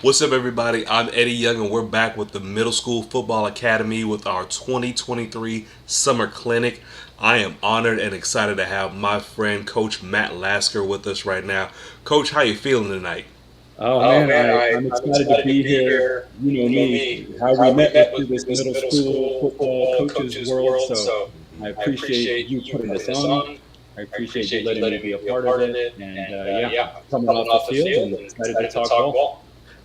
What's up, everybody? I'm Eddie Young, and we're back with the Middle School Football Academy with our 2023 Summer Clinic. I am honored and excited to have my friend, Coach Matt Lasker, with us right now. Coach, how you feeling tonight? Oh Oh man, man, I'm I'm excited to excited to be be here. here. You know You know me, me, how we how we met was met was through this through this middle middle school school football football coaches coaches world. world. So So I I appreciate appreciate you you putting putting this this on. on. I I appreciate you appreciate you letting me letting be me a be a part of part of it. it. And And yeah, yeah, coming coming off the off the field field and and excited to excited to talk talk ball. ball.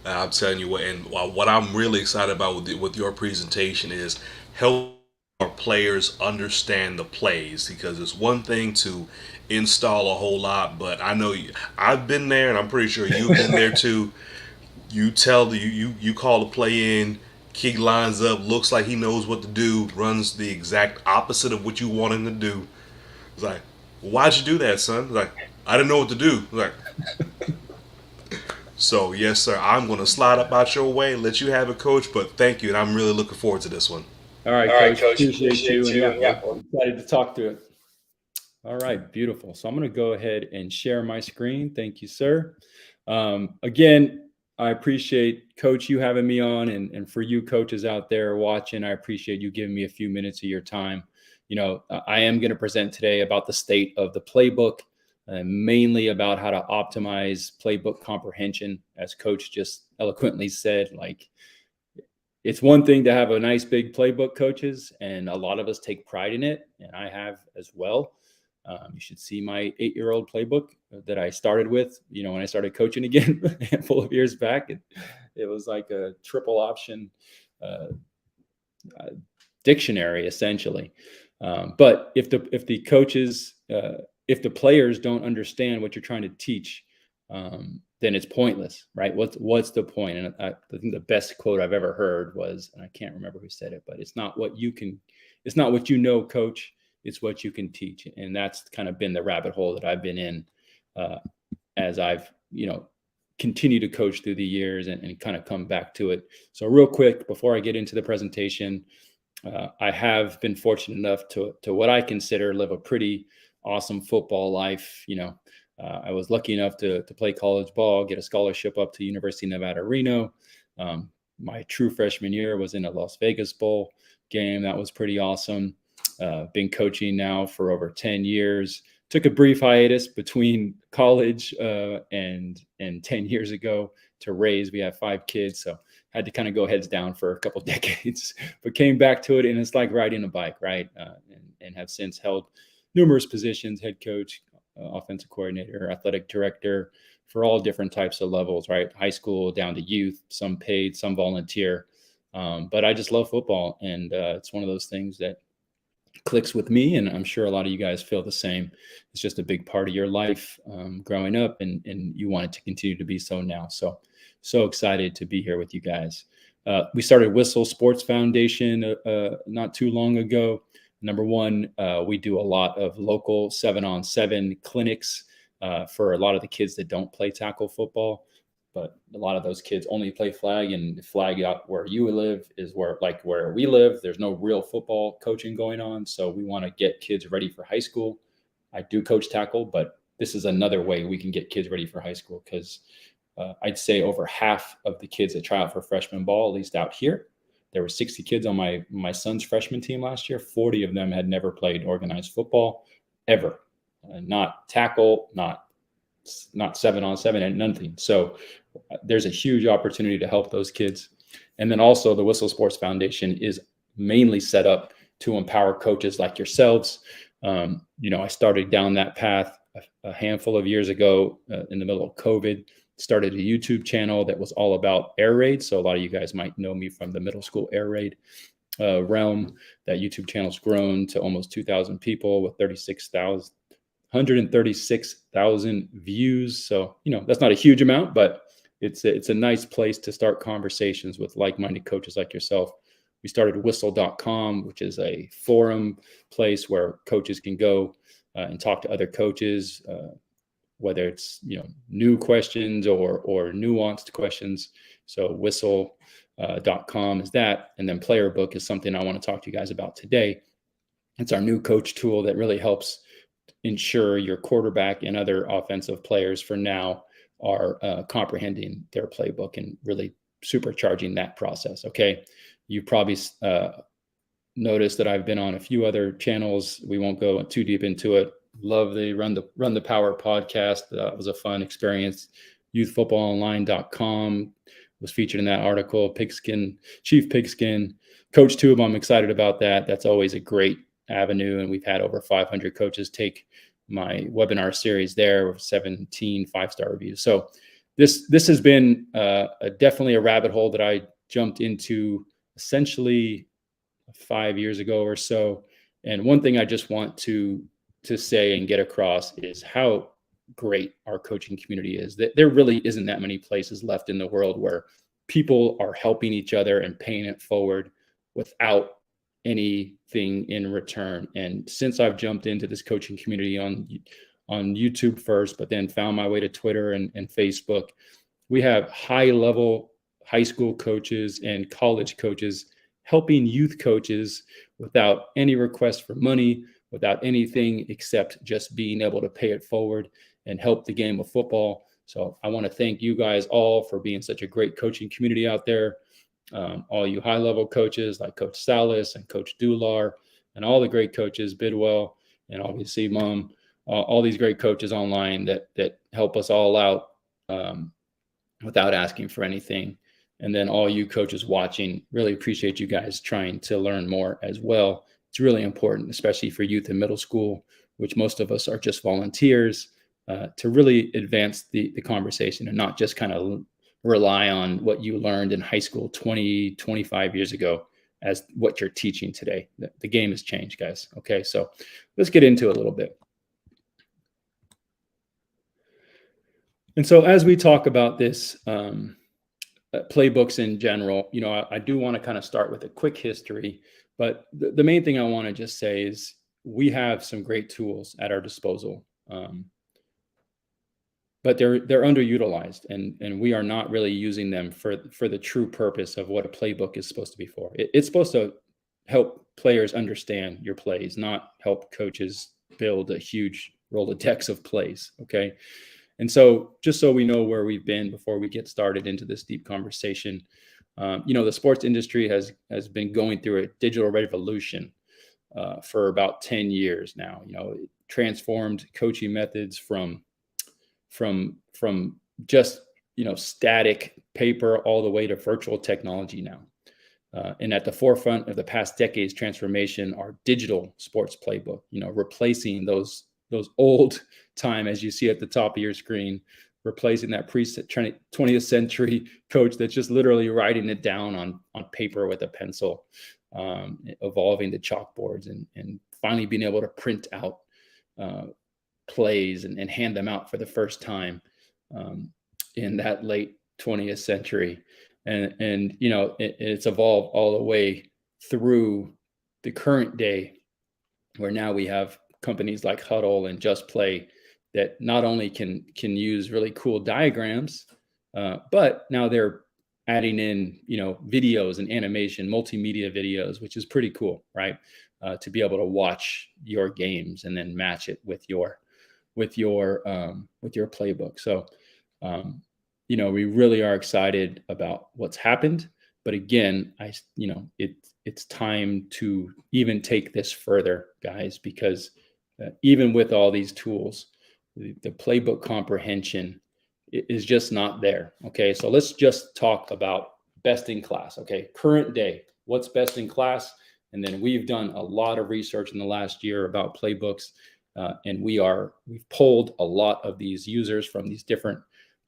I'm telling you what, and what I'm really excited about with your presentation is help our players understand the plays, because it's one thing to install a whole lot, but I know I've been there, and I'm pretty sure you've been there too. You tell you call the play in, kid lines up, looks like he knows what to do, runs the exact opposite of what you want him to do. It's like, why'd you do that, son? It's like, I didn't know what to do. It's like, so yes, sir, I'm gonna slide up out your way, let you have it, coach. But thank you, and I'm really looking forward to this one. All right, All right, coach, coach. appreciate you. Appreciate And you. yeah, And we're yeah, excited to talk through it. All right, beautiful. So I'm going to go ahead and share my screen. Thank you, sir. Again, I appreciate Coach you having me on, and for you coaches out there watching, I appreciate you giving me a few minutes of your time. I am going to present today about the state of the playbook, mainly about how to optimize playbook comprehension. As Coach just eloquently said, like it's one thing to have a nice big playbook, coaches, and a lot of us take pride in it, and I have as well. You should see my 8-year-old playbook that I started with. When I started coaching again a handful of years back, it was like a triple option uh, uh, dictionary, essentially. But if the coaches, if the players don't understand what you're trying to teach, then it's pointless, right? What's the point? And I think the best quote I've ever heard was, and I can't remember who said it, but it's not what you know, coach. It's what you can teach, and that's kind of been the rabbit hole that I've been in uh, as I've continued to coach through the years and kind of come back to it. So real quick before I get into the presentation, I have been fortunate enough to what I consider live a pretty awesome football life. I was lucky enough to play college ball, get a scholarship up to University of Nevada, Reno. My true freshman year was in a Las Vegas Bowl game. That was pretty awesome. Been coaching now for over 10 years. Took a brief hiatus between college and 10 years ago to raise. We have 5 kids, so had to kind of go heads down for a couple decades, but came back to it, and it's like riding a bike, right? And have since held numerous positions: head coach, offensive coordinator, athletic director, for all different types of levels, right? High school down to youth, some paid, some volunteer. But I just love football, and it's one of those things that clicks with me, and I'm sure a lot of you guys feel the same. It's just a big part of your life growing up, and you want it to continue to be so now. So excited to be here with you guys. We started Whistle Sports Foundation not too long ago. Number one, we do a lot of local 7-on-7 clinics for a lot of the kids that don't play tackle football. But a lot of those kids only play flag, and flag out where you live is where we live. There's no real football coaching going on. So we want to get kids ready for high school. I do coach tackle, but this is another way we can get kids ready for high school, because I'd say over half of the kids that try out for freshman ball, at least out here, there were 60 kids on my son's freshman team last year. 40 of them had never played organized football ever, not tackle, not 7-on-7, and nothing. So there's a huge opportunity to help those kids. And then also the Whistle Sports Foundation is mainly set up to empower coaches like yourselves. I started down that path a handful of years ago in the middle of COVID. Started a YouTube channel that was all about air raid. So a lot of you guys might know me from the middle school air raid realm. That YouTube channel's grown to almost 2,000 people with 136,000 views. So, that's not a huge amount, but it's a nice place to start conversations with like-minded coaches like yourself. We started whistle.com, which is a forum place where coaches can go and talk to other coaches, whether it's, new questions or nuanced questions. So whistle.com is that. And then Playerbook is something I want to talk to you guys about today. It's our new coach tool that really helps ensure your quarterback and other offensive players for now are comprehending their playbook and really supercharging that process. Okay, you probably noticed that I've been on a few other channels. We won't go too deep into it. Love the Run the Power podcast. That was a fun experience. Youthfootballonline.com was featured in that article. Chief Pigskin, Coach Tube. I'm excited about that. That's always a great avenue, and we've had over 500 coaches take my webinar series there with 17 5-star reviews. So this has been definitely a rabbit hole that I jumped into essentially 5 years ago or so. And one thing I just want to say and get across is how great our coaching community is. That there really isn't that many places left in the world where people are helping each other and paying it forward without anything in return. And since I've jumped into this coaching community on YouTube first, but then found my way to Twitter and Facebook, we have high-level high school coaches and college coaches helping youth coaches without any request for money, without anything except just being able to pay it forward and help the game of football. So I want to thank you guys all for being such a great coaching community out there. All you high-level coaches like Coach Salas and Coach Dular and all the great coaches, Bidwell, and obviously Mom, all these great coaches online that help us all out without asking for anything. And then all you coaches watching, really appreciate you guys trying to learn more as well. It's really important, especially for youth and middle school, which most of us are just volunteers, to really advance the conversation and not just kind of rely on what you learned in high school 20, 25 years ago as what you're teaching today. The game has changed, guys. Okay, so let's get into it a little bit. And so as we talk about this, playbooks in general, I do want to kind of start with a quick history, but the main thing I want to just say is we have some great tools at our disposal, but they're underutilized, and we are not really using them for the true purpose of what a playbook is supposed to be for. It's supposed to help players understand your plays, not help coaches build a huge Rolodex of plays. Okay. And so just so we know where we've been before we get started into this deep conversation, the sports industry has been going through a digital revolution for about 10 years now. It transformed coaching methods from just, static paper all the way to virtual technology now. And at the forefront of the past decade's transformation are digital sports playbook, replacing those old time, as you see at the top of your screen, replacing that pre-20th century coach that's just literally writing it down on paper with a pencil, evolving to chalkboards and finally being able to print out plays and hand them out for the first time in that late 20th century. And it's evolved all the way through the current day, where now we have companies like Huddle and Just Play that not only can use really cool diagrams, but now they're adding in, videos and animation, multimedia videos, which is pretty cool, right? To be able to watch your games and then match it with your playbook. So, we really are excited about what's happened. But again, it's time to even take this further, guys, because even with all these tools, the playbook comprehension is just not there. Okay, so let's just talk about best in class. Okay, current day, what's best in class? And then we've done a lot of research in the last year about playbooks, and we've polled a lot of these users from these different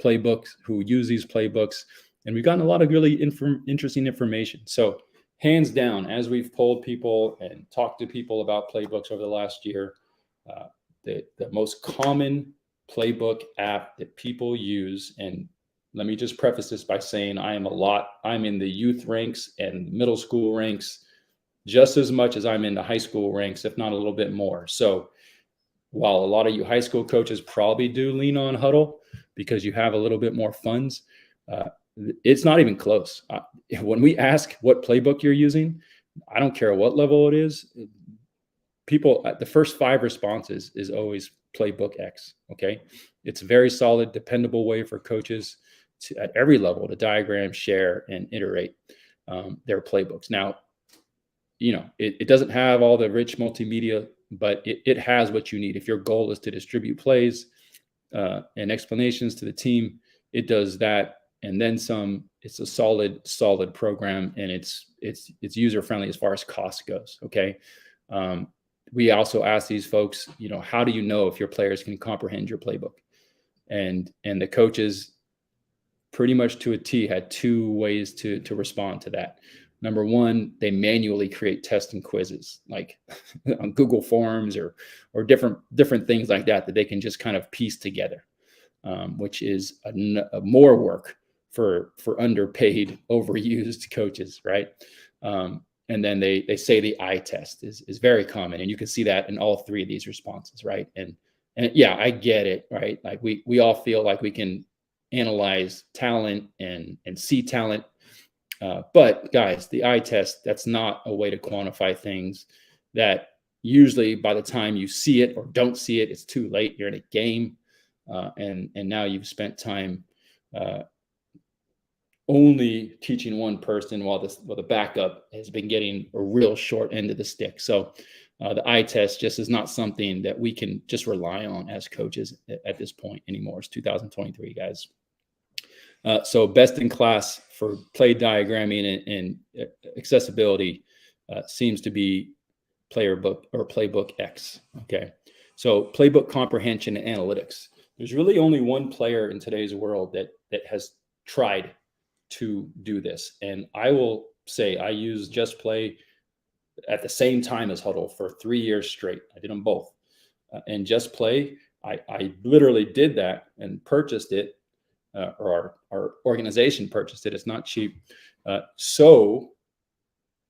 playbooks who use these playbooks, and we've gotten a lot of really interesting information. So hands down, as we've polled people and talked to people about playbooks over the last year, the most common playbook app that people use, and let me just preface this by saying I'm in the youth ranks and middle school ranks just as much as I'm in the high school ranks, if not a little bit more. So while a lot of you high school coaches probably do lean on Huddle because you have a little bit more funds, it's not even close. When we ask what playbook you're using, I don't care what level it is, people, the first 5 responses is always Playbook X. Okay, it's a very solid, dependable way for coaches at every level to diagram, share, and iterate their playbooks. Now, it doesn't have all the rich multimedia, but it has what you need. If your goal is to distribute plays and explanations to the team, it does that and then some. It's a solid program, and it's user friendly as far as cost goes. Okay. We also ask these folks, how do you know if your players can comprehend your playbook? And the coaches pretty much to a T had two ways to respond to that. Number one, they manually create tests and quizzes like on Google Forms or different things like that they can just kind of piece together, which is a more work for underpaid, overused coaches, right? And then they say the eye test is very common, and you can see that in all three of these responses, right? And yeah, I get it, right? Like we all feel like we can analyze talent and see talent. But guys, the eye test, that's not a way to quantify things. That usually by the time you see it or don't see it, it's too late. You're in a game. And now you've spent time only teaching one person while the backup has been getting a real short end of the stick. So the eye test just is not something that we can just rely on as coaches at this point anymore. It's 2023, guys. So best in class for play diagramming and accessibility seems to be Playerbook or Playbook X. Okay. So playbook comprehension and analytics. There's really only one player in today's world that has tried to do this. And I will say I used Just Play at the same time as Huddle for 3 years straight. I did them both. And Just Play, I literally did that and purchased it, or our organization purchased it. It's not cheap. So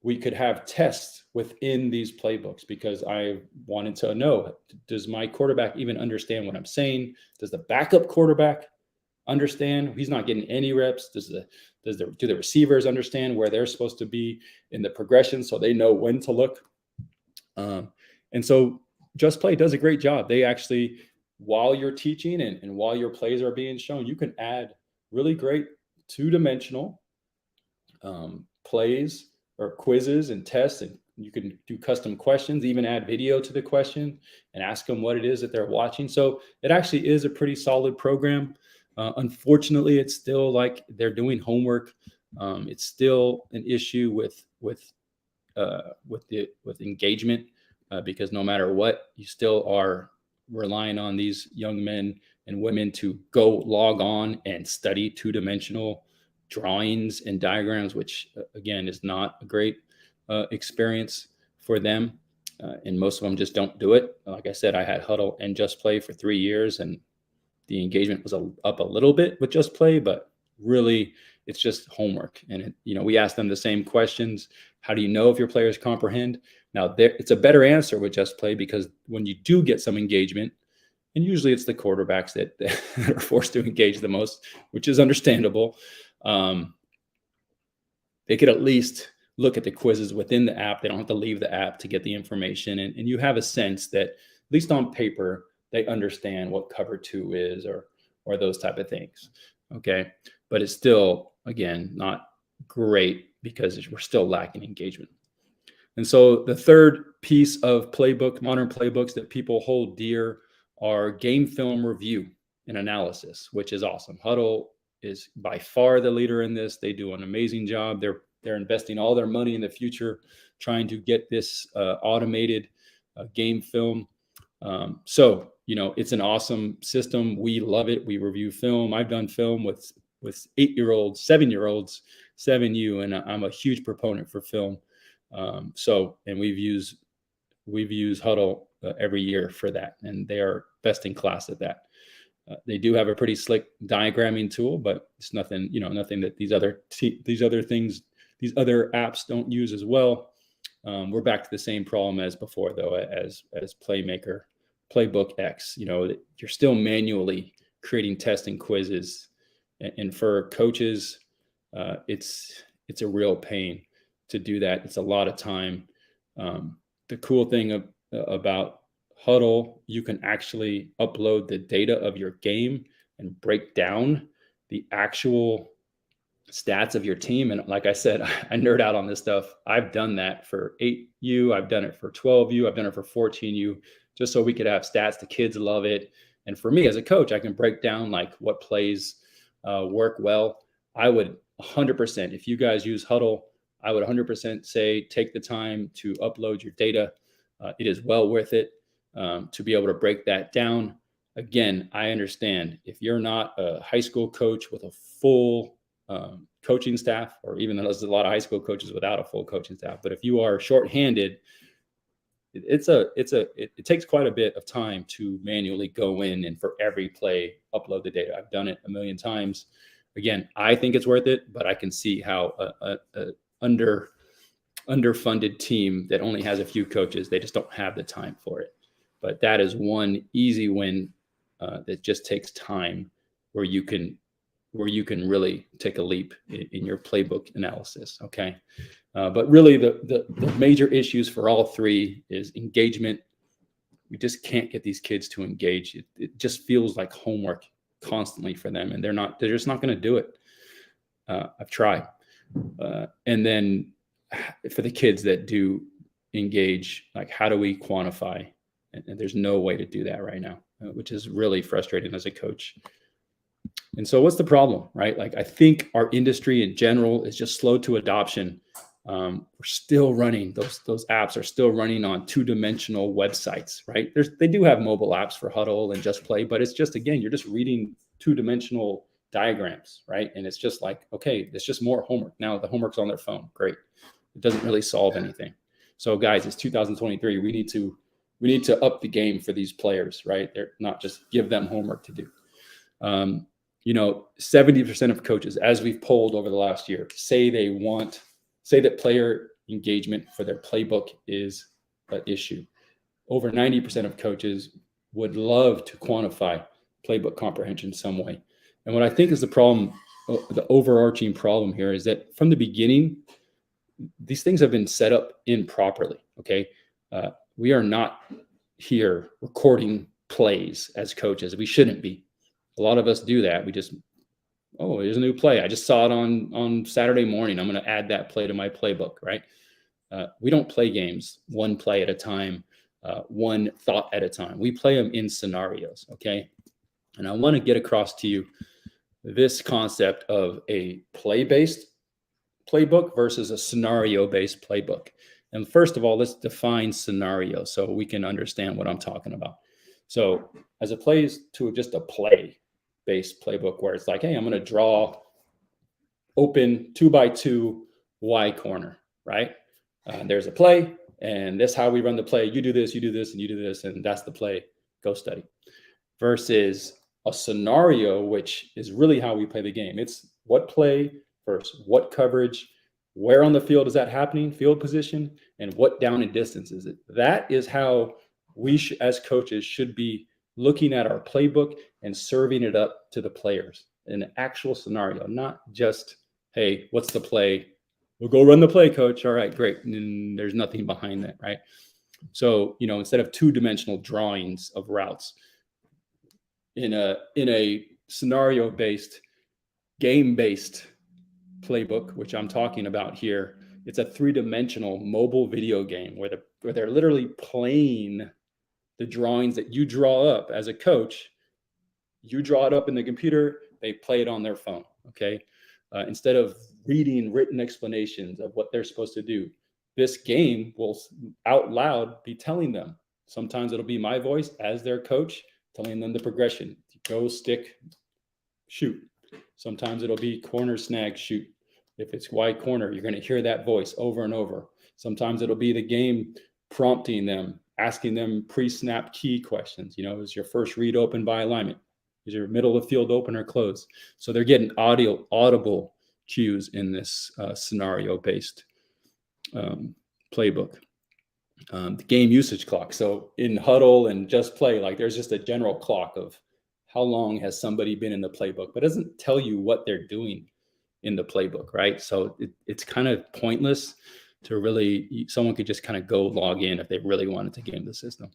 we could have tests within these playbooks, because I wanted to know, does my quarterback even understand what I'm saying? Does the backup quarterback understand? He's not getting any reps. Do the receivers understand where they're supposed to be in the progression so they know when to look? And so Just Play does a great job. They actually, while you're teaching and while your plays are being shown, you can add really great two-dimensional plays or quizzes and tests, and you can do custom questions, even add video to the question and ask them what it is that they're watching. So it actually is a pretty solid program. Unfortunately, it's still like they're doing homework. It's still an issue with engagement, because no matter what, you still are relying on these young men and women to go log on and study two-dimensional drawings and diagrams, which again is not a great experience for them. And most of them just don't do it. Like I said, I had Huddle and Just Play for 3 years, and the engagement was up a little bit with Just Play, but really it's just homework. And we ask them the same questions. How do you know if your players comprehend? Now, it's a better answer with Just Play, because when you do get some engagement, and usually it's the quarterbacks that are forced to engage the most, which is understandable, they could at least look at the quizzes within the app. They don't have to leave the app to get the information. And you have a sense that, at least on paper, they understand what cover 2 is or those type of things. Okay. But it's still, again, not great, because we're still lacking engagement. And so the third piece of modern playbooks that people hold dear are game film review and analysis, which is awesome. Huddle is by far the leader in this. They do an amazing job. They're investing all their money in the future trying to get this automated game film. So it's an awesome system. We love it. We review film. I've done film with 8-year-olds, 7-year-olds, 7U, and I'm a huge proponent for film. And we've used Huddle every year for that, and they are best in class at that. They do have a pretty slick diagramming tool, but it's nothing that these other apps don't use as well. We're back to the same problem as before, though, as Playbook X. You're still manually creating tests and quizzes, and for coaches, it's a real pain to do that. It's a lot of time. The cool thing about Huddle, you can actually upload the data of your game and break down the actual stats of your team. And like I said, I nerd out on this stuff. I've done that for 8U, I've done it for 12U, I've done it for 14U, just so we could have stats. The kids love it. And for me as a coach, I can break down like what plays work well. I would 100%, if you guys use Huddle, I would 100% say take the time to upload your data. It is well worth it to be able to break that down. Again, I understand if you're not a high school coach with a full coaching staff, or even though there's a lot of high school coaches without a full coaching staff, but if you are shorthanded, it takes quite a bit of time to manually go in and for every play upload the data. I've done it a million times. Again, I think it's worth it, but I can see how a underfunded team that only has a few coaches, they just don't have the time for it. But that is one easy win that just takes time, where you can really take a leap in your playbook analysis. Okay. But really the major issues for all three is engagement. We just can't get these kids to engage. It just feels like homework constantly for them, and they're just not going to do it. I've tried. And then for the kids that do engage, like, how do we quantify? And there's no way to do that right now, which is really frustrating as a coach. And so what's the problem, right? Like, I think our industry in general is just slow to adoption. We're still running, those apps are still running on two-dimensional websites, right? They do have mobile apps for Huddle and Just Play, but it's just, again, you're just reading two-dimensional diagrams, right? And it's just like, okay, it's just more homework. Now the homework's on their phone. Great. It doesn't really solve anything. So guys, it's 2023. We need to up the game for these players, right? They're not just give them homework to do. 70% of coaches, as we've polled over the last year, say that player engagement for their playbook is an issue. Over 90% of coaches would love to quantify playbook comprehension some way. And what I think is the problem, the overarching problem here, is that from the beginning, these things have been set up improperly. Okay. We are not here recording plays as coaches. We shouldn't be. A lot of us do that. We just, oh, here's a new play. I just saw it on Saturday morning. I'm going to add that play to my playbook, right? We don't play games one play at a time, one thought at a time. We play them in scenarios, okay? And I want to get across to you this concept of a play-based playbook versus a scenario-based playbook. And first of all, let's define scenario so we can understand what I'm talking about. So as opposed to just a play-based playbook where it's like, hey, I'm going to draw open 2x2 Y corner, right? There's a play, and this is how we run the play. You do this, and you do this, and that's the play. Go study. Versus a scenario, which is really how we play the game. It's what play versus what coverage, where on the field is that happening, field position, and what down and distance is it. That is how we as coaches should be looking at our playbook and serving it up to the players in an actual scenario, not just, hey, what's the play? We'll go run the play, coach. All right, great. And there's nothing behind that, right? So, instead of two-dimensional drawings of routes, in a scenario-based, game-based playbook, which I'm talking about here, it's a three-dimensional mobile video game where they're literally playing the drawings that you draw up as a coach. You draw it up in the computer, they play it on their phone, okay? Instead of reading written explanations of what they're supposed to do, this game will out loud be telling them. Sometimes it'll be my voice as their coach telling them the progression. Go, stick, shoot. Sometimes it'll be corner, snag, shoot. If it's wide corner, you're going to hear that voice over and over. Sometimes it'll be the game prompting them, asking them pre-snap key questions. Is your first read open by alignment? Is your middle of field open or closed? So they're getting audible cues in this scenario-based playbook. The game usage clock. So in Huddle and Just Play, like, there's just a general clock of how long has somebody been in the playbook, but it doesn't tell you what they're doing in the playbook, right? So it's kind of pointless to really, someone could just kind of go log in if they really wanted to game the system.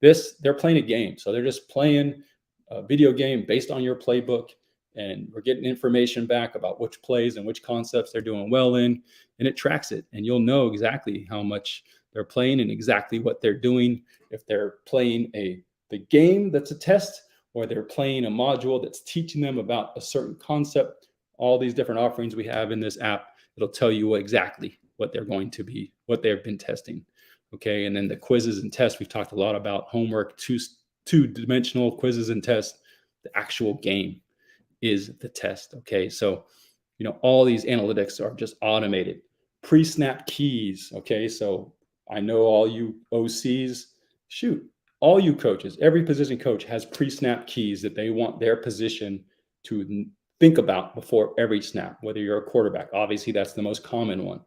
they're playing a game. So they're just playing a video game based on your playbook, and we're getting information back about which plays and which concepts they're doing well in, and it tracks it, and you'll know exactly how much they're playing and exactly what they're doing. If they're playing the game that's a test, or they're playing a module that's teaching them about a certain concept, all these different offerings we have in this app, it'll tell you exactly what they're going to be, what they've been testing. Okay. And then the quizzes and tests, we've talked a lot about homework, two-dimensional quizzes and tests. The actual game is the test. Okay. So, all these analytics are just automated. Pre-snap keys. Okay. So I know all you OCs, shoot, all you coaches, every position coach has pre-snap keys that they want their position to think about before every snap, whether you're a quarterback. Obviously, that's the most common one.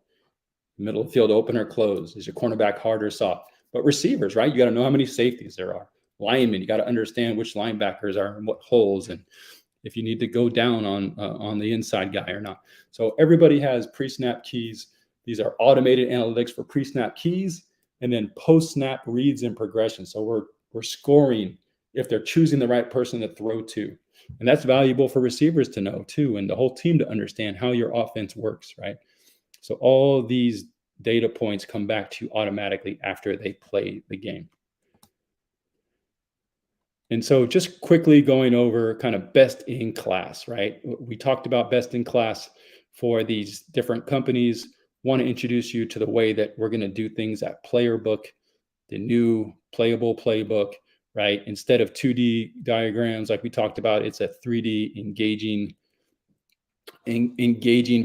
Middle of the field, open or close. Is your cornerback hard or soft? But receivers, right? You got to know how many safeties there are. Linemen, you got to understand which linebackers are in what holes, and if you need to go down on the inside guy or not. So everybody has pre-snap keys. These are automated analytics for pre-snap keys, and then post-snap reads and progression. So we're scoring if they're choosing the right person to throw to. And that's valuable for receivers to know too, and the whole team to understand how your offense works, right? So all these data points come back to you automatically after they play the game. And so just quickly going over kind of best in class, right? We talked about best in class for these different companies. Want to introduce you to the way that we're going to do things at Playerbook, the new Playable Playbook, right? Instead of 2D diagrams like we talked about, it's a 3D engaging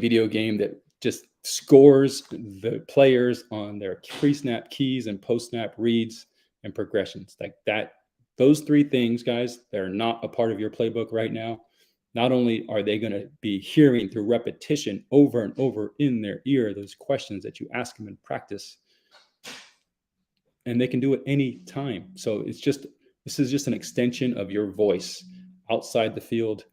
video game that just scores the players on their pre-snap keys and post-snap reads and progressions. Like that, those three things, guys, they're not a part of your playbook right now. Not only are they going to be hearing through repetition over and over in their ear those questions that you ask them in practice, and they can do it any time. So this is just an extension of your voice outside the field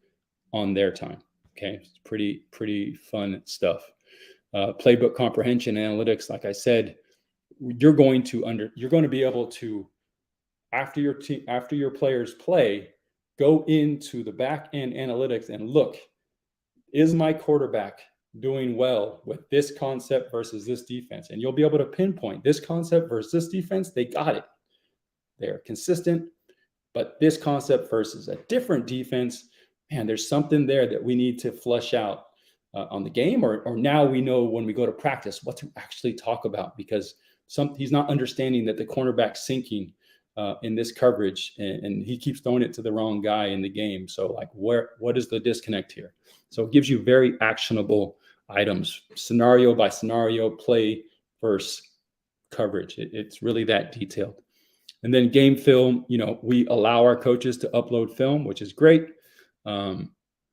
on their time. Okay, it's pretty fun stuff. Playbook comprehension analytics, like I said, you're going to be able to, after your players play, go into the back end analytics and look, is my quarterback doing well with this concept versus this defense? And you'll be able to pinpoint this concept versus this defense. They got it. They're consistent, but this concept versus a different defense, man, there's something there that we need to flush out on the game, or now we know when we go to practice what to actually talk about, because he's not understanding that the cornerback's sinking in this coverage, and he keeps throwing it to the wrong guy in the game. So like, what is the disconnect here? So it gives you very actionable items, scenario by scenario, play versus coverage. It's really that detailed. And then game film, we allow our coaches to upload film, which is great.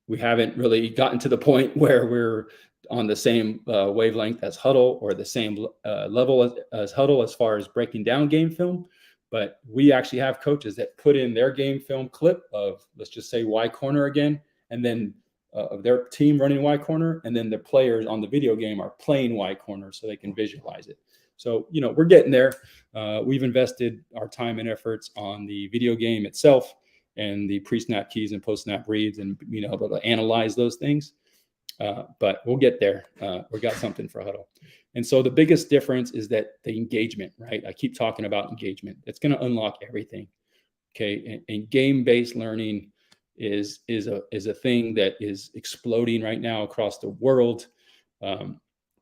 We haven't really gotten to the point where we're on the same wavelength as Huddle, or the same level as Huddle as far as breaking down game film. But we actually have coaches that put in their game film clip of, let's just say, Y corner again, and then of their team running Y corner, and then the players on the video game are playing Y corner so they can visualize it. So, we're getting there. We've invested our time and efforts on the video game itself and the pre-snap keys and post-snap reads, and able to analyze those things. But we'll get there. We got something for Huddle. And so the biggest difference is that the engagement, right? I keep talking about engagement. It's going to unlock everything. Okay. And game-based learning is a thing that is exploding right now across the world.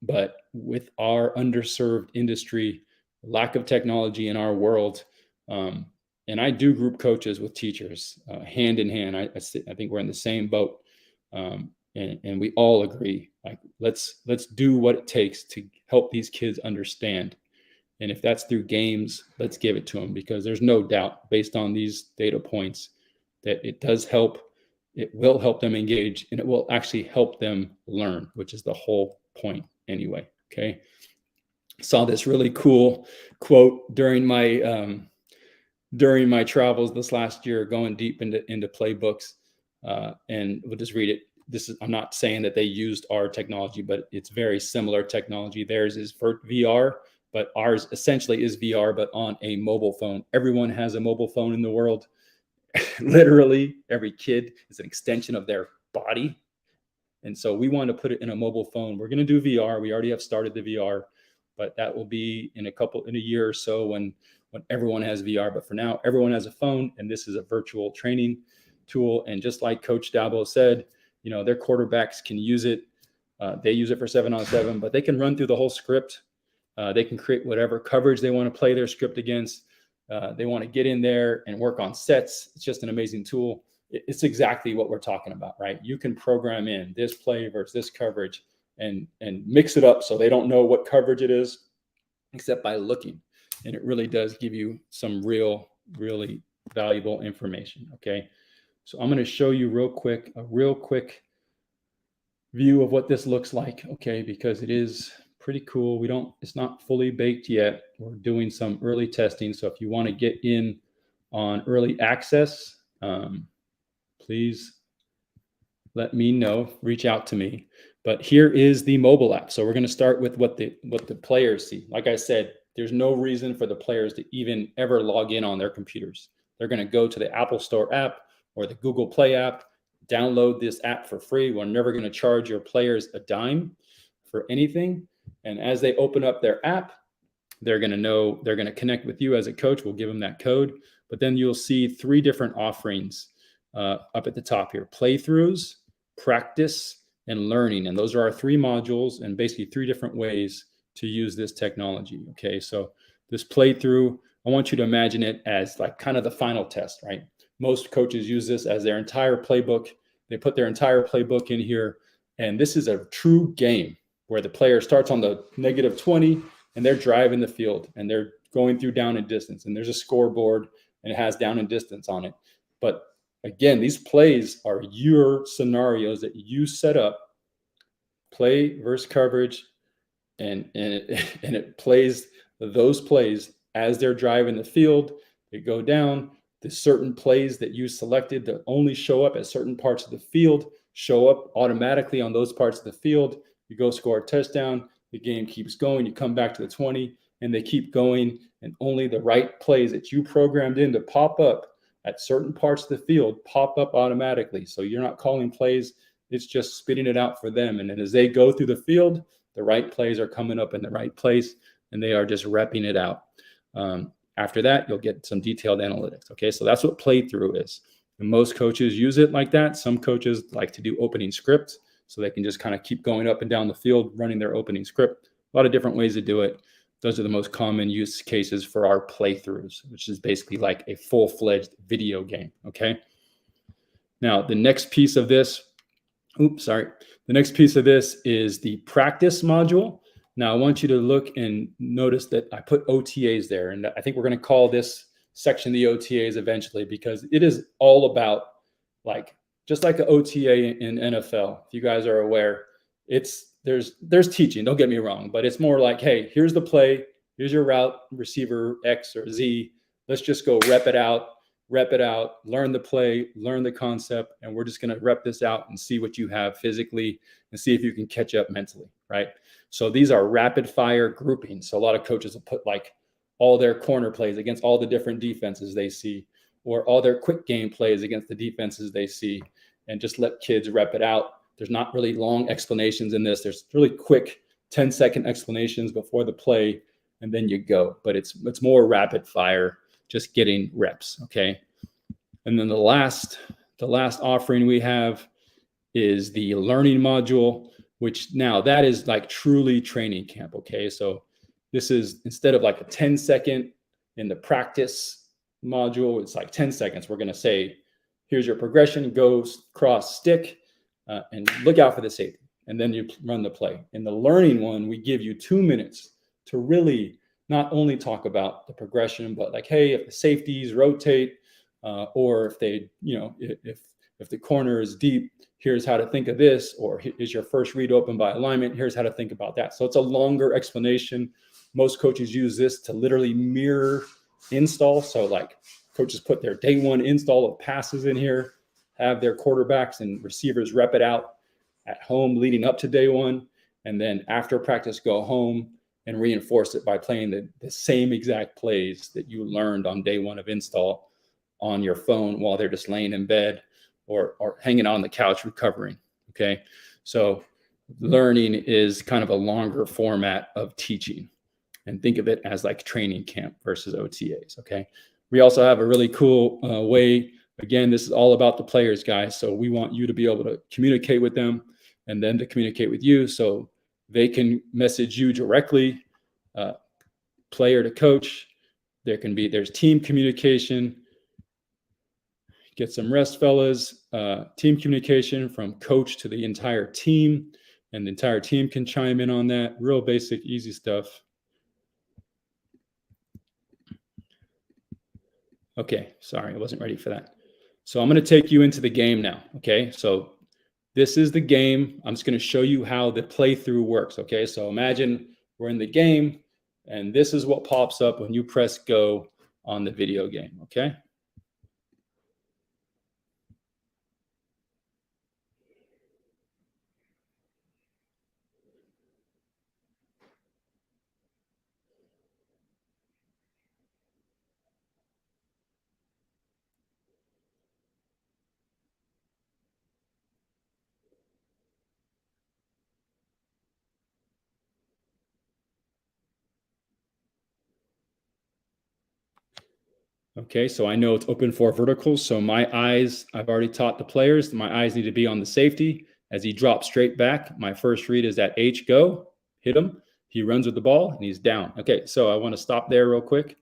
But with our underserved industry, lack of technology in our world, and I do group coaches with teachers hand in hand. I think we're in the same boat. And we all agree, like, let's do what it takes to help these kids understand. And if that's through games, let's give it to them, because there's no doubt, based on these data points, that it does help. It will help them engage, and it will actually help them learn, which is the whole point anyway. Okay. Saw this really cool quote during my travels this last year, going deep into playbooks, and we'll just read it. I'm not saying that they used our technology, but it's very similar technology. Theirs is for VR. but ours essentially is VR, but on a mobile phone. Everyone has a mobile phone in the world. Literally, every kid is an extension of their body. And so we want to put it in a mobile phone. We're going to do VR. We already have started the VR, but that will be in a year or so when everyone has VR. But for now, everyone has a phone, and this is a virtual training tool. And just like Coach Dabo said, their quarterbacks can use it. They use it for 7-on-7, but they can run through the whole script. They can create whatever coverage they want to play their script against. They want to get in there and work on sets. It's just an amazing tool. It's exactly what we're talking about, right? You can program in this play versus this coverage and mix it up so they don't know what coverage it is except by looking. And it really does give you some really valuable information, okay? So I'm going to show you a real quick view of what this looks like, okay? Because it is pretty cool. It's not fully baked yet. We're doing some early testing. So if you want to get in on early access, please let me know, reach out to me. But here is the mobile app. So we're going to start with what the players see. Like I said, there's no reason for the players to even ever log in on their computers. They're going to go to the Apple Store app or the Google Play app, download this app for free. We're never going to charge your players a dime for anything. And as they open up their app, they're going to connect with you as a coach. We'll give them that code. But then you'll see 3 different offerings up at the top here: playthroughs, practice, and learning. And those are our 3 modules and basically 3 different ways to use this technology. Okay, so this playthrough, I want you to imagine it as like kind of the final test, right? Most coaches use this as their entire playbook. They put their entire playbook in here. And this is a true game where the player starts on the -20 and they're driving the field and they're going through down and distance. And there's a scoreboard and it has down and distance on it. But again, these plays are your scenarios that you set up, play versus coverage, and it plays those plays as they're driving the field. They go down. The certain plays that you selected that only show up at certain parts of the field show up automatically on those parts of the field. You go score a touchdown. The game keeps going. You come back to the 20, and they keep going. And only the right plays that you programmed in to pop up at certain parts of the field pop up automatically. So you're not calling plays. It's just spitting it out for them. And then as they go through the field, the right plays are coming up in the right place, and they are just repping it out. After that, you'll get some detailed analytics. Okay, so that's what playthrough is. And most coaches use it like that. Some coaches like to do opening scripts, so they can just kind of keep going up and down the field, running their opening script. A lot of different ways to do it. Those are the most common use cases for our playthroughs, which is basically like a full-fledged video game, okay? Now, the next piece of this is the practice module. Now, I want you to look and notice that I put OTAs there, and I think we're going to call this section the OTAs eventually, because it is all about just like an OTA in NFL. If you guys are aware, there's teaching, don't get me wrong, but it's more like, hey, here's the play, here's your route, receiver X or Z. Let's just go rep it out, learn the play, learn the concept, and we're just going to rep this out and see what you have physically and see if you can catch up mentally, right? So these are rapid fire groupings. So a lot of coaches will put like all their corner plays against all the different defenses they see, or all their quick game plays against the defenses they see, and just let kids rep it out. There's not really long explanations in this. There's really quick 10-second explanations before the play, and then you go. But it's more rapid fire, just getting reps, okay? And then the last offering we have is the learning module, which now that is like truly training camp, okay? So this is, instead of like a 10-second in the practice module, it's like 10 seconds. We're going to say, here's your progression, go cross stick, and look out for the safety. And then you run the play. In the learning one, we give you 2 minutes to really not only talk about the progression, but like, hey, if the safeties rotate, or if they, if the corner is deep, here's how to think of this, or is your first read open by alignment? Here's how to think about that. So it's a longer explanation. Most coaches use this to literally mirror install. So like coaches put their day one install of passes in here, have their quarterbacks and receivers rep it out at home leading up to day one. And then after practice, go home and reinforce it by playing the same exact plays that you learned on day one of install on your phone while they're just laying in bed or hanging on the couch recovering. Okay. So learning is kind of a longer format of teaching, and think of it as like training camp versus OTAs. Okay. We also have a really cool way. Again, this is all about the players, guys. So we want you to be able to communicate with them and then to communicate with you so they can message you directly, player to coach. There's team communication. Get some rest, fellas. Team communication from coach to the entire team, and the entire team can chime in on that. Real basic, easy stuff. Okay, sorry, I wasn't ready for that. So I'm going to take you into the game now. Okay, so this is the game. I'm just going to show you how the playthrough works. Okay, so imagine we're in the game, and this is what pops up when you press go on the video game. Okay. Okay, so I know it's open for verticals. So my eyes, I've already taught the players, my eyes need to be on the safety. As he drops straight back, my first read is at H, go, hit him. He runs with the ball and he's down. Okay, so I want to stop there real quick.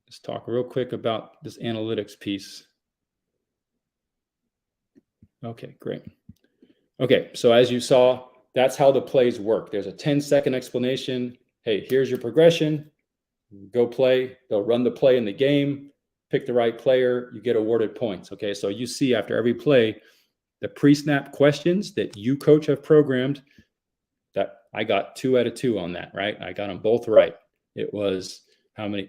Let's talk real quick about this analytics piece. Okay, great. Okay, so as you saw, that's how the plays work. There's a 10-second explanation. Hey, here's your progression. Go play. They'll run the play in the game, pick the right player, you get awarded points. Okay, so you see after every play, the pre-snap questions that you, coach, have programmed, that I got 2 out of 2 on that, right? I got them both right. It was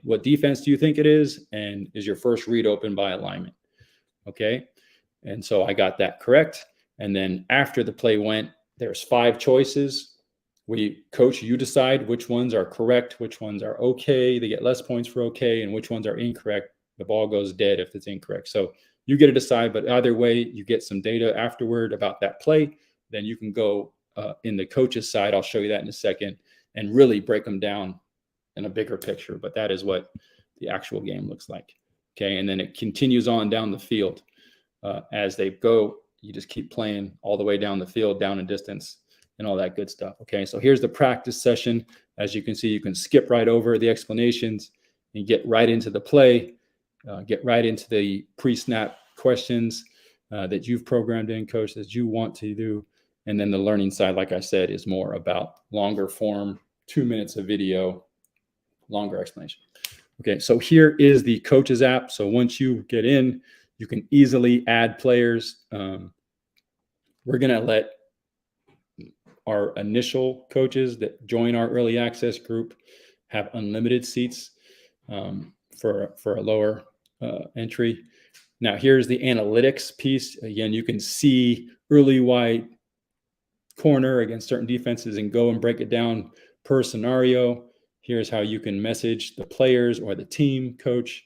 what defense do you think it is? And is your first read open by alignment? Okay, and so I got that correct. And then after the play went, there's 5 choices. Coach, you decide which ones are correct, which ones are okay. They get less points for okay, and which ones are incorrect. The ball goes dead if it's incorrect. So you get to decide, but either way, you get some data afterward about that play. Then you can go in the coach's side. I'll show you that in a second, and really break them down in a bigger picture. But that is what the actual game looks like. Okay, and then it continues on down the field. As they go, you just keep playing all the way down the field, down in distance, and all that good stuff. Okay, so here's the practice session. As you can see, you can skip right over the explanations and get right into the play, get right into the pre-snap questions that you've programmed in, coach, that you want to do. And then the learning side, like I said, is more about longer form, 2 minutes of video, longer explanation. Okay, so here is the coaches app. So once you get in, you can easily add players. We're going to let our initial coaches that join our early access group have unlimited seats for a lower entry. Now, here's the analytics piece. Again, you can see early wide corner against certain defenses and go and break it down per scenario. Here's how you can message the players or the team coach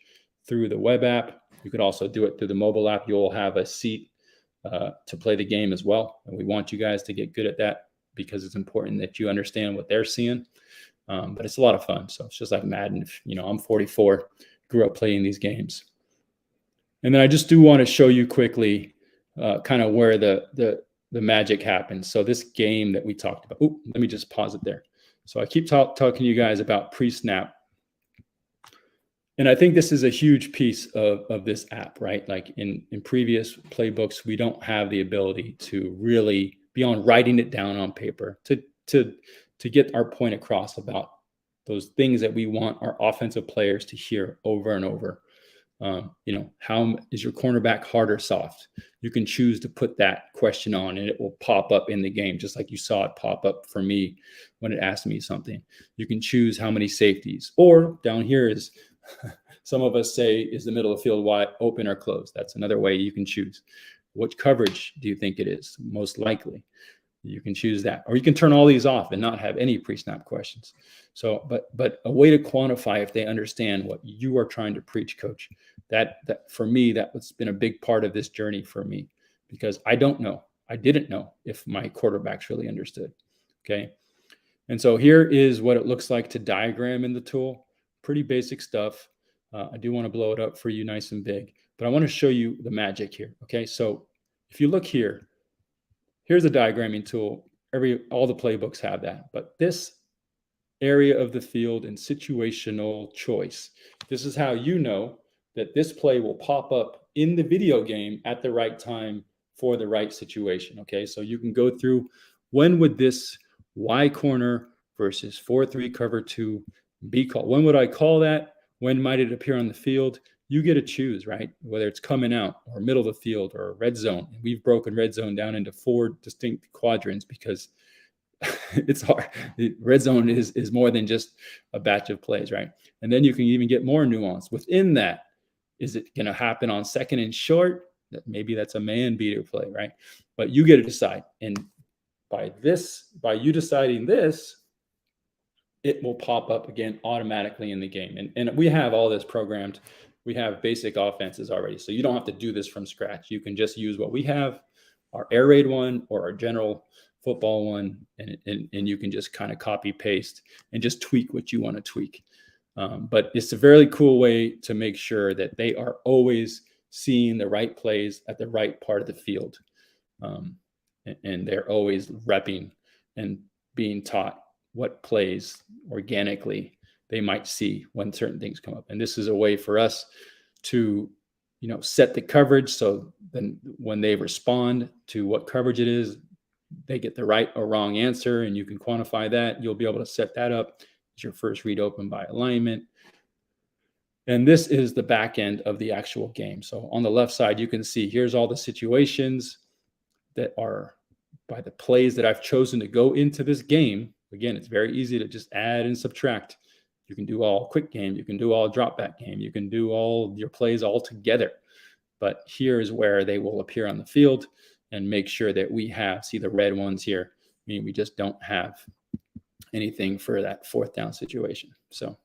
through the web app. You could also do it through the mobile app. You'll have a seat to play the game as well. And we want you guys to get good at that because it's important that you understand what they're seeing. But it's a lot of fun. So it's just like Madden. I'm 44, grew up playing these games. And then I just do want to show you quickly kind of where the magic happens. So this game that we talked about, let me just pause it there. So I keep talking to you guys about pre-snap. And I think this is a huge piece of this app, right? Like in previous playbooks, we don't have the ability to really, beyond writing it down on paper, to get our point across about those things that we want our offensive players to hear over and over. How is your cornerback hard or soft? You can choose to put that question on and it will pop up in the game, just like you saw it pop up for me when it asked me something. You can choose how many safeties, or down here is some of us say, is the middle of the field wide open or closed? That's another way you can choose. What coverage do you think it is most likely? You can choose that, or you can turn all these off and not have any pre-snap questions. So, but a way to quantify if they understand what you are trying to preach, coach. That for me, that's been a big part of this journey for me, because I didn't know if my quarterbacks really understood. Okay. And so here is what it looks like to diagram in the tool. Pretty basic stuff. I do want to blow it up for you nice and big, but I want to show you the magic here. Okay. So if you look here, here's a diagramming tool. All the playbooks have that, but this area of the field and situational choice, this is how you know that this play will pop up in the video game at the right time for the right situation. Okay, so you can go through, when would this Y corner versus 4-3 cover 2 be called? When would I call that? When might it appear on the field? You get to choose, right? Whether it's coming out or middle of the field or red zone. And we've broken red zone down into 4 distinct quadrants because it's hard. Red zone is more than just a batch of plays, right? And then you can even get more nuance within that. Is it going to happen on second and short? Maybe that's a man beater play, right? But you get to decide. And by you deciding this, it will pop up again automatically in the game. And we have all this programmed. We have basic offenses already. So you don't have to do this from scratch. You can just use what we have, our air raid one or our general football one, and you can just kind of copy paste and just tweak what you want to tweak. But it's a very cool way to make sure that they are always seeing the right plays at the right part of the field. And they're always repping and being taught what plays organically they might see when certain things come up. And this is a way for us to, set the coverage. So then when they respond to what coverage it is, they get the right or wrong answer, and you can quantify that. You'll be able to set that up as your first read open by alignment. And this is the back end of the actual game. So on the left side, you can see here's all the situations that are by the plays that I've chosen to go into this game. Again, it's very easy to just add and subtract. You can do all quick game. You can do all drop back game. You can do all your plays all together. But here is where they will appear on the field, and make sure that we see the red ones here. I mean, we just don't have anything for that 4th down situation. So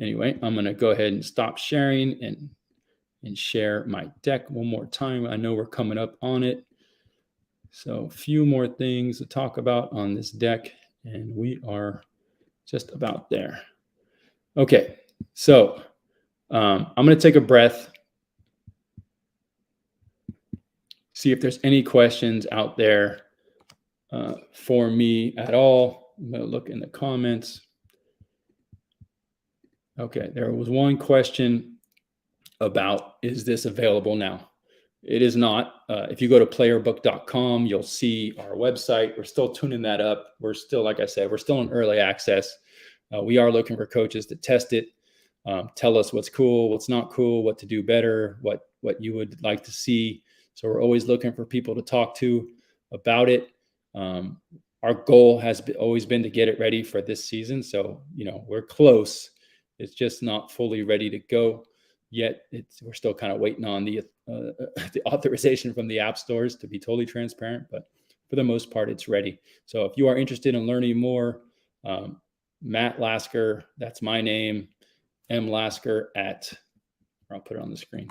anyway, I'm going to go ahead and stop sharing and share my deck one more time. I know we're coming up on it. So a few more things to talk about on this deck, and we are just about there. Okay, so I'm going to take a breath, see if there's any questions out there for me at all. I'm going to look in the comments. Okay, there was one question about, is this available now? It is not. If you go to playerbook.com, you'll see our website. We're still tuning that up. We're still, like I said, we're still in early access. We are looking for coaches to test it, tell us what's cool, what's not cool, what to do better, what you would like to see. So we're always looking for people to talk to about it. Our goal has always been to get it ready for this season. So, we're close. It's just not fully ready to go yet. We're still kind of waiting on the authorization from the app stores, to be totally transparent. But for the most part, it's ready. So if you are interested in learning more, Matt Lasker, that's my name, M Lasker I'll put it on the screen,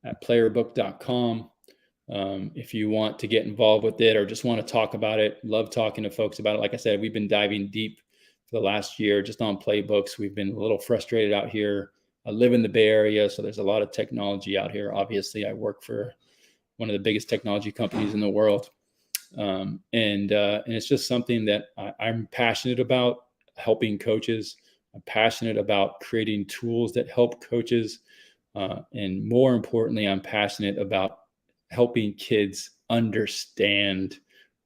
at playerbook.com. If you want to get involved with it or just want to talk about it, love talking to folks about it. Like I said, we've been diving deep for the last year just on playbooks. We've been a little frustrated out here. I live in the Bay Area, so there's a lot of technology out here. Obviously, I work for one of the biggest technology companies in the world. And it's just something that I'm passionate about, helping coaches. I'm passionate about creating tools that help coaches. And more importantly, I'm passionate about helping kids understand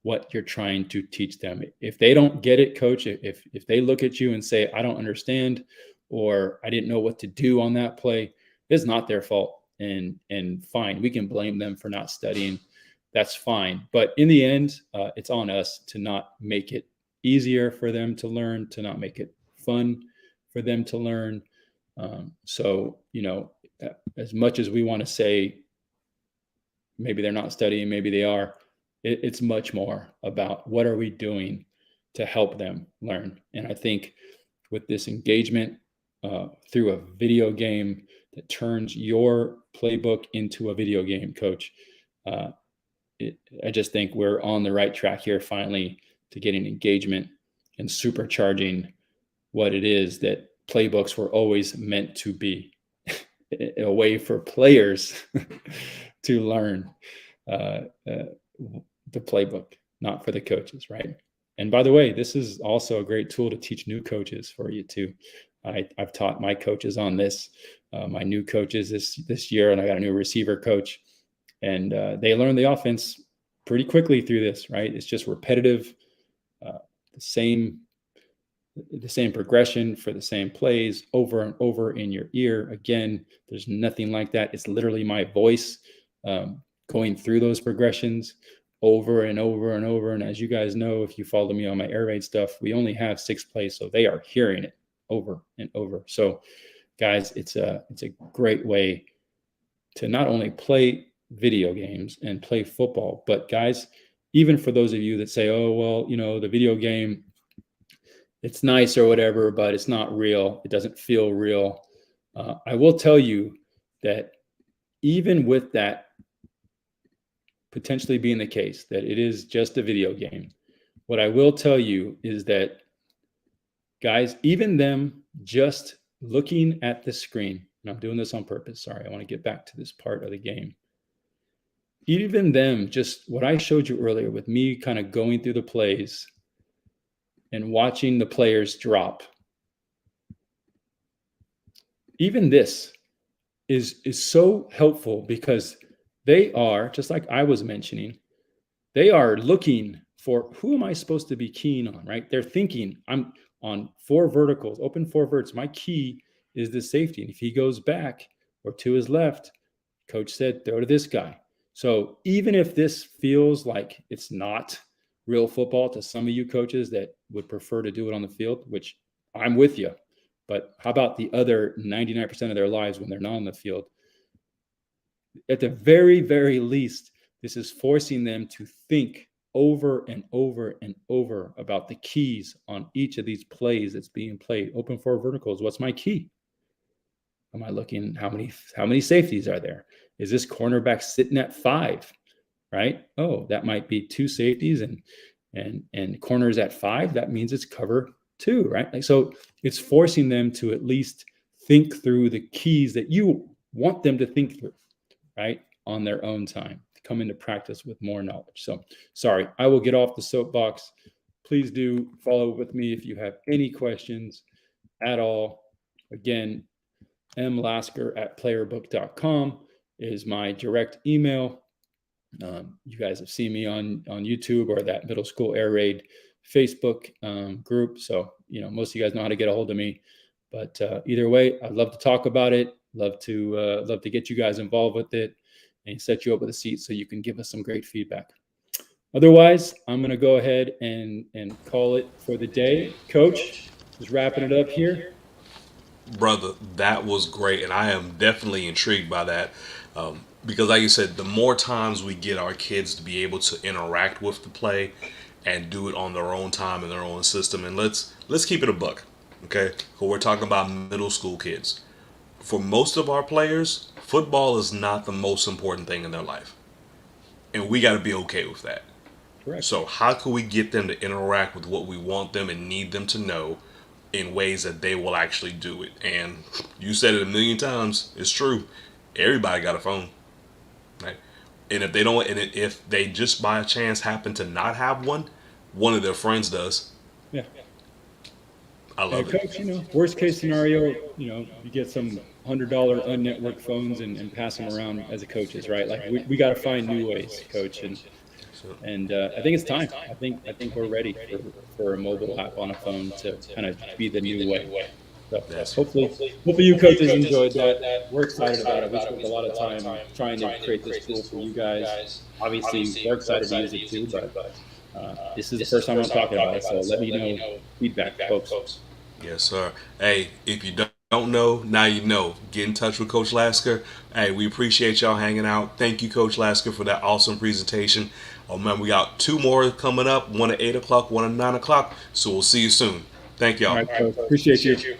what you're trying to teach them. If they don't get it, coach, if they look at you and say, I don't understand, or I didn't know what to do on that play, it's not their fault. And fine, we can blame them for not studying. That's fine. But in the end, it's on us to not make it easier for them to learn, to not make it fun for them to learn. So, as much as we want to say, maybe they're not studying, maybe they are, It's much more about what are we doing to help them learn. And I think with this engagement through a video game that turns your playbook into a video game, coach, uh, I just think we're on the right track here finally to getting engagement and supercharging what it is that playbooks were always meant to be, a way for players to learn uh, uh, the playbook, not for the coaches, right? And by the way, this is also a great tool to teach new coaches for you too. I've taught my coaches on this, my new coaches this year, and I got a new receiver coach, and they learn the offense pretty quickly through this, right? It's just repetitive, uh, the same progression for the same plays over and over in your ear. Again, there's nothing like that. It's literally my voice going through those progressions over and over and over. And as you guys know, if you follow me on my air raid stuff, we only have 6 plays, so they are hearing it over and over. So guys, it's a great way to not only play video games and play football, but guys, even for those of you that say, oh, well, the video game, it's nice or whatever, but it's not real. It doesn't feel real. I will tell you that even with that potentially being the case, that it is just a video game, what I will tell you is that, guys, even them just looking at the screen, and I'm doing this on purpose. Sorry, I want to get back to this part of the game. Even them, just what I showed you earlier with me kind of going through the plays and watching the players drop. Even this is so helpful because they are, just like I was mentioning, they are looking for who am I supposed to be keying on, right? They're thinking, I'm on 4 verticals, open 4 verts. My key is the safety. And if he goes back or to his left, coach said, throw to this guy. So even if this feels like it's not real football to some of you coaches that would prefer to do it on the field, which I'm with you. But how about the other 99% of their lives when they're not on the field? At the very, very least, this is forcing them to think over and over and over about the keys on each of these plays that's being played. Open 4 verticals. What's my key? Am I looking how many safeties are there? Is this cornerback sitting at 5? Right? Oh, that might be 2 safeties and corners at 5. That means it's cover 2, right? Like, so it's forcing them to at least think through the keys that you want them to think through, right? On their own time, to come into practice with more knowledge. So sorry, I will get off the soapbox. Please do follow with me if you have any questions at all. Again, mlasker@playerbook.com is my direct email. You guys have seen me on YouTube or that middle school air raid Facebook group. So, most of you guys know how to get a hold of me, but either way, I'd love to talk about it. Love to get you guys involved with it and set you up with a seat so you can give us some great feedback. Otherwise, I'm going to go ahead and call it for the day. Coach, just wrapping it up here. Brother, that was great, and I am definitely intrigued by that. Because like you said, the more times we get our kids to be able to interact with the play and do it on their own time in their own system, and let's keep it a buck, okay? Because we're talking about middle school kids. For most of our players, football is not the most important thing in their life, and we got to be okay with that. Correct. So how can we get them to interact with what we want them and need them to know in ways that they will actually do it? And you said it a million times. It's true. Everybody got a phone, right? And if they don't, and if they just by a chance happen to not have one of their friends does. Yeah. I love Coach, it. Worst case scenario, you get some $100 unnetworked phones and pass them around as a coaches, right? Like we got to find new ways, coach, and I think it's time. I think we're ready for a mobile app on a phone to kind of be the new way. So hopefully you coaches enjoyed that. We're excited about it. We spent a lot of time trying to create this tool for you guys. Obviously, we're excited to use it too, but this is the first time I'm talking about it. So let me know feedback, folks. Yes, sir. Hey, if you don't Don't know, now you know. Get in touch with Coach Lasker. Hey, we appreciate y'all hanging out. Thank you, Coach Lasker, for that awesome presentation. Oh man, we got 2 more coming up, one at 8 o'clock, one at 9 o'clock. So we'll see you soon. Thank All y'all. right, coach. Appreciate you.